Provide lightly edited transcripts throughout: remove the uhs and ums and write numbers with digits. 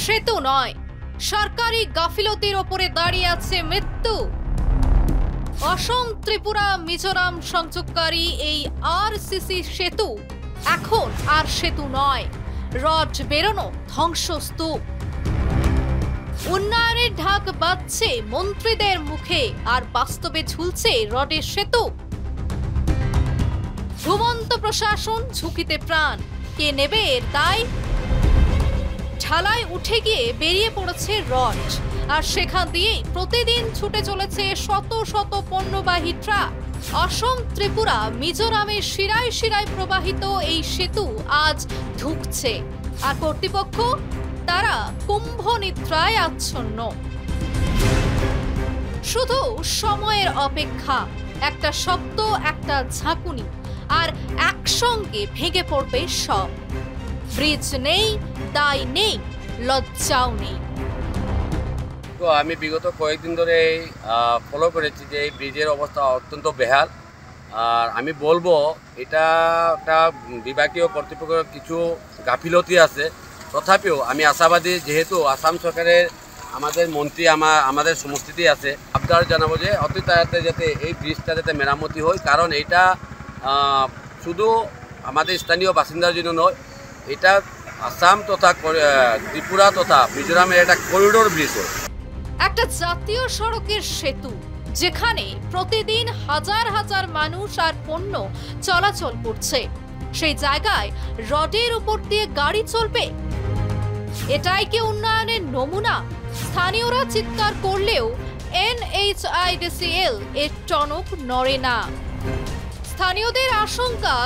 সেতু নয়, সরকারি গাফিলতির ওপরে দাঁড়িয়ে আছে মৃত্যু। অসম ত্রিপুরা মিজোরাম সংযোগকারী এই আরসিসি সেতু এখন আর সেতু নয়, রড বেরোনো ধ্বংসস্তূপ। উন্নয়নের ঢাক বাজছে মন্ত্রীদের মুখে, আর বাস্তবে ঝুলছে রডের সেতু। ঘুমন্ত প্রশাসন, ঝুঁকিতে প্রাণ। কে নেবে এর দায়? ঢালাই উঠে গিয়ে বেরিয়ে পড়েছে রড, আর সেখান দিয়ে প্রতিদিন ছুটে চলেছে শত শত পণ্যবাহী ট্রাক। অসম ত্রিপুরা মিজোরামের শিরায় শিরায় প্রবাহিত এই সেতু আজ ধুঁকছে, আর কর্তৃপক্ষ তারা কুম্ভ নিদ্রায় আচ্ছন্ন। শুধু সময়ের অপেক্ষা, একটা শব্দ, একটা ঝাঁকুনি, আর একসঙ্গে ভেঙে পড়বে সব। ব্রিজ নেই, দায় নেই, লজ্জাও নেই। তো আমি বিগত কয়েকদিন ধরে ফলো করেছি যে এই ব্রিজের অবস্থা অত্যন্ত বেহাল। আর আমি বলবো এটা একটা বিভাগীয় কর্তৃপক্ষের কিছু গাফিলতি আছে। তথাপিও আমি আশাবাদী, যেহেতু আসাম সরকারের আমাদের মন্ত্রী আমাদের সমষ্টিতেই আছে, আবদার জানাবো যে অতি তাড়াতাড়ি যাতে এই ব্রিজটা যাতে মেরামতি হয়। কারণ এটা শুধু আমাদের স্থানীয় বাসিন্দার জন্য নয়, এটা আসাম তথা ত্রিপুরা তথা মিজোরামের একটা করিডোর ব্রিজ। একটা জাতীয় সড়কের সেতু, যেখানে প্রতিদিন হাজার হাজার মানুষ আর পণ্য চলাচল করছে, সেই জায়গায় রডের উপর দিয়ে গাড়ি চলবে? এটাই কি উন্নয়নের নমুনা? স্থানীয়রা চিৎকার করলেও NHIDCL এর টনক নড়ে না। স্থানীয়দের আশঙ্কা,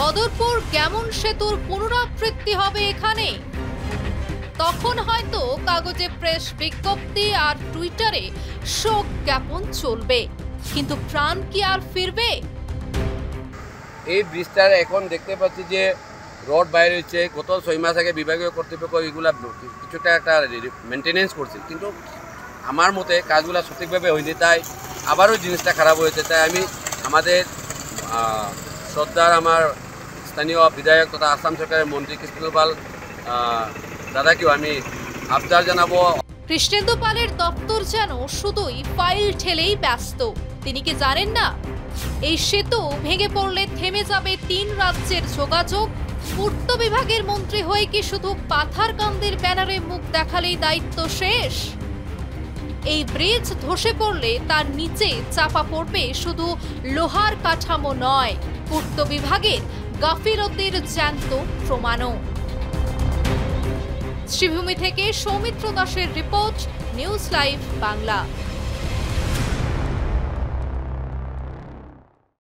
বদরপুর গ্যামন সেতুর পুনরাবৃত্তি হবে এখানে। তখন হয়তো কাগজে প্রেস বিজ্ঞপ্তি আর টুইটারে শোক জ্ঞাপন চলবে, কিন্তু প্রাণ কি আর ফিরবে? এই ব্রিজটার এখন দেখতে পাচ্ছি যে রড বাইরে হচ্ছে। গত 6 মাস আগে বিভাগীয় কর্তৃপক্ষ এগুলা কিছুটা একটা মেনটেনেন্স করছে, কিন্তু আমার মতে কাজগুলো সঠিকভাবে হয়নি, তাই আবারও জিনিসটা খারাপ হয়েছে। তাই আমি আমাদের শ্রদ্ধার আমার স্থানীয় বিধায়ক তথা আসাম সরকারের মন্ত্রী কৃষ্ণেন্দু পাল দাদাকেও আমি আবদার জানাবো। কৃষ্ণেন্দু পালের দপ্তর যেন শুধুই ফাইল ঠেলেই ব্যস্ত। তিনি কি জানেন না এই সেতু ভেঙে পড়লে থেমে যাবে 3 রাজ্যের যোগাযোগ? পূর্ত বিভাগের মন্ত্রী হয়ে কি শুধু পাথারকান্দির ব্যানারে মুখ দেখালেই দায়িত্ব শেষ? এই ব্রিজ ধসে পড়লে তার নিচে চাপা পড়বে শুধু লোহার কাঠামো নয়, পূর্ত বিভাগের গাফিলতির জ্যান্ত প্রমাণও। শ্রীভূমি থেকে সৌমিত্র দাসের রিপোর্ট, নিউজ লাইভ বাংলা।